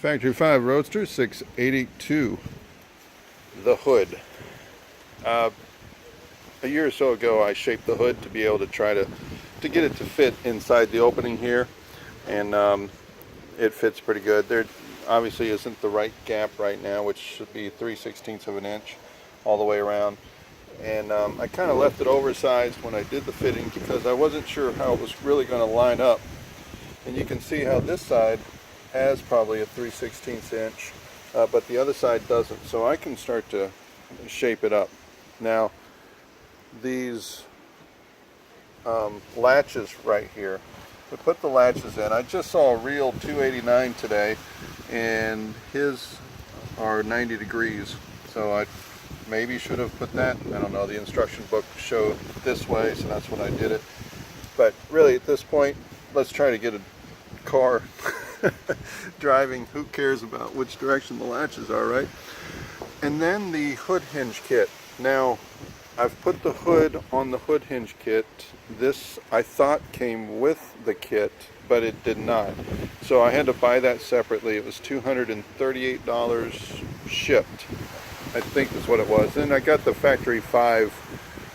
Factory 5 Roadster 6882. The hood. A year or so ago I shaped the hood to be able to try to get it to fit inside the opening here, and it fits pretty good. There obviously isn't the right gap right now, which should be 3/16 of an inch all the way around, and I kind of left it oversized when I did the fitting because I wasn't sure how it was really going to line up. And you can see how this side has probably a 3/16 inch, but the other side doesn't, so I can start to shape it up. Now these latches right here, we put the latches in. I just saw a real 289 today, and his are 90 degrees, so I maybe should have put that. I don't know, the instruction book showed this way, so that's what I did it. But really at this point, let's try to get a car driving. Who cares about which direction the latches are, right? And then the hood hinge kit. Now I've put the hood on the hood hinge kit. This I thought came with the kit, but it did not, so I had to buy that separately. It was $238 shipped, I think is what it was. And I got the Factory 5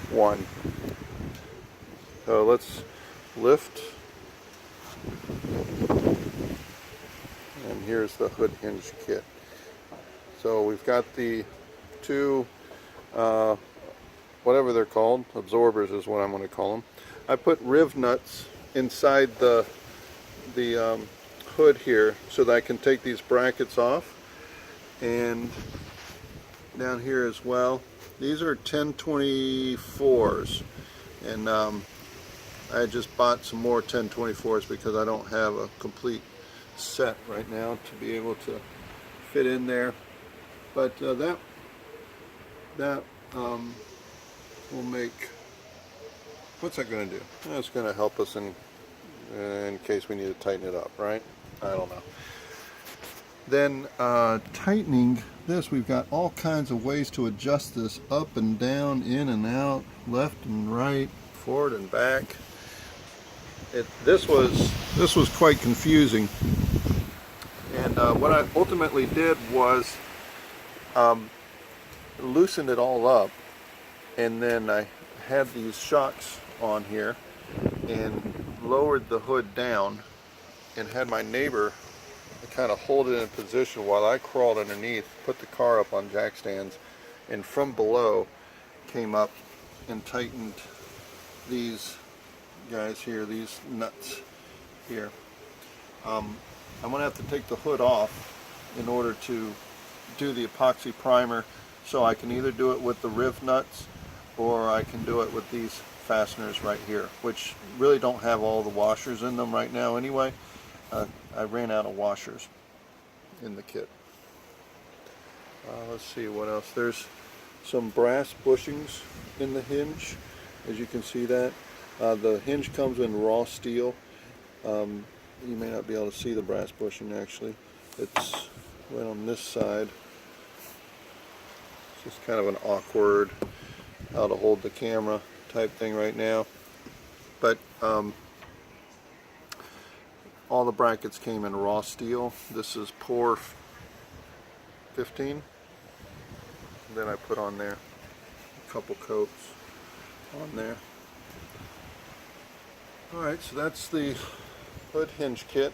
one. So let's lift. And here's the hood hinge kit. So we've got the two, whatever they're called, absorbers is what I'm going to call them. I put riv nuts inside the hood here so that I can take these brackets off, and down here as well. These are 1024s, and I just bought some more 1024s because I don't have a complete set right now to be able to fit in there. But that will make, what's that going to do? That's going to help us in case we need to tighten it up, right? I don't know. Then tightening this, we've got all kinds of ways to adjust this up and down, in and out, left and right, forward and back. This was quite confusing, and what I ultimately did was loosened it all up, and then I had these shocks on here and lowered the hood down and had my neighbor kind of hold it in position while I crawled underneath, put the car up on jack stands, and from below came up and tightened these guys here, these nuts here. I'm going to have to take the hood off in order to do the epoxy primer, so I can either do it with the riv nuts or I can do it with these fasteners right here, which really don't have all the washers in them right now anyway. I ran out of washers in the kit. Let's see what else. There's some brass bushings in the hinge, as you can see that. The hinge comes in raw steel. You may not be able to see the brass bushing actually. It's right on this side. It's just kind of an awkward how to hold the camera type thing right now. But all the brackets came in raw steel. This is pour 15. Then I put on there a couple coats on there. Alright, so that's the hood hinge kit.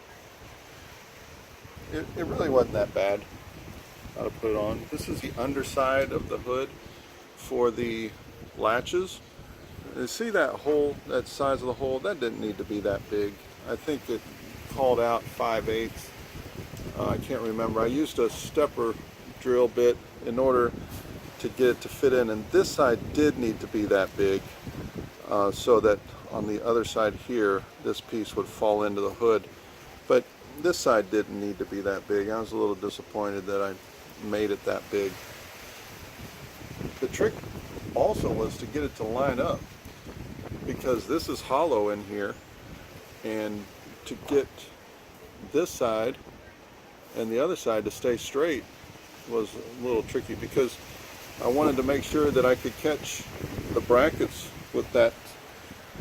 It really wasn't that bad how to put it on. This is the underside of the hood for the latches. You see that hole, that size of the hole? That didn't need to be that big. I think it called out 5/8. I can't remember. I used a stepper drill bit in order to get it to fit in, and this side did need to be that big, so that on the other side here this piece would fall into the hood. But this side didn't need to be that big. I was a little disappointed that I made it that big. The trick also was to get it to line up, because this is hollow in here, and to get this side and the other side to stay straight was a little tricky, because I wanted to make sure that I could catch the brackets with that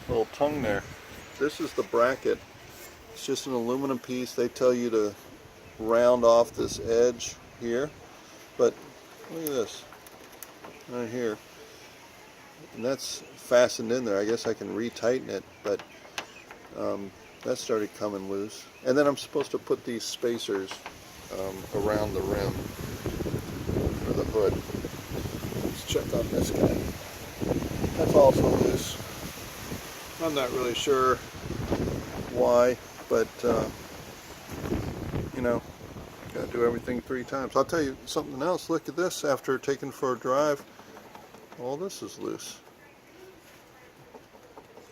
little tongue there. This is the bracket. It's just an aluminum piece. They tell you to round off this edge here, but look at this right here, and that's fastened in there. I guess I can retighten it, but that started coming loose. And then I'm supposed to put these spacers around the rim for the hood. Let's check on this guy. That's also loose. I'm not really sure why, but you know, gotta do everything 3 times. I'll tell you something else. Look at this. After taking for a drive, all this is loose.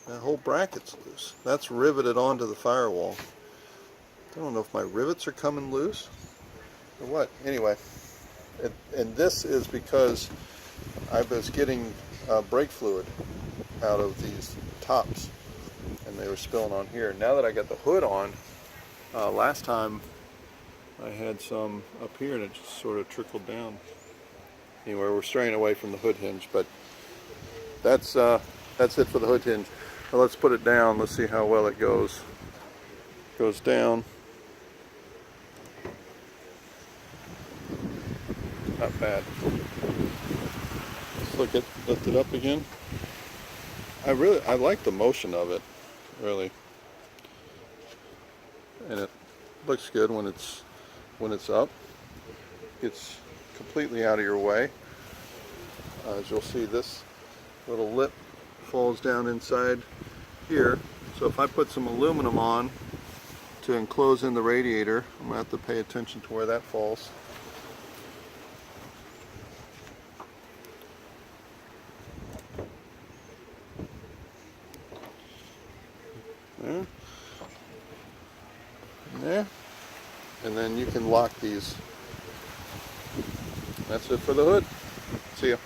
That whole bracket's loose. That's riveted onto the firewall. I don't know if my rivets are coming loose or what. Anyway, and this is because I was getting brake fluid out of these tops, and they were spilling on here. Now that I got the hood on, last time I had some up here and it just sort of trickled down. Anyway, we're straying away from the hood hinge, but that's it for the hood hinge. Now let's put it down. Let's see how well it goes. Goes down. Not bad. Let's lift it up again. I like the motion of it, really, and it looks good when it's up. It's completely out of your way. As you'll see, this little lip falls down inside here. So if I put some aluminum on to enclose in the radiator, I'm gonna have to pay attention to where that falls. There. And there. And then you can lock these. That's it for the hood. See ya.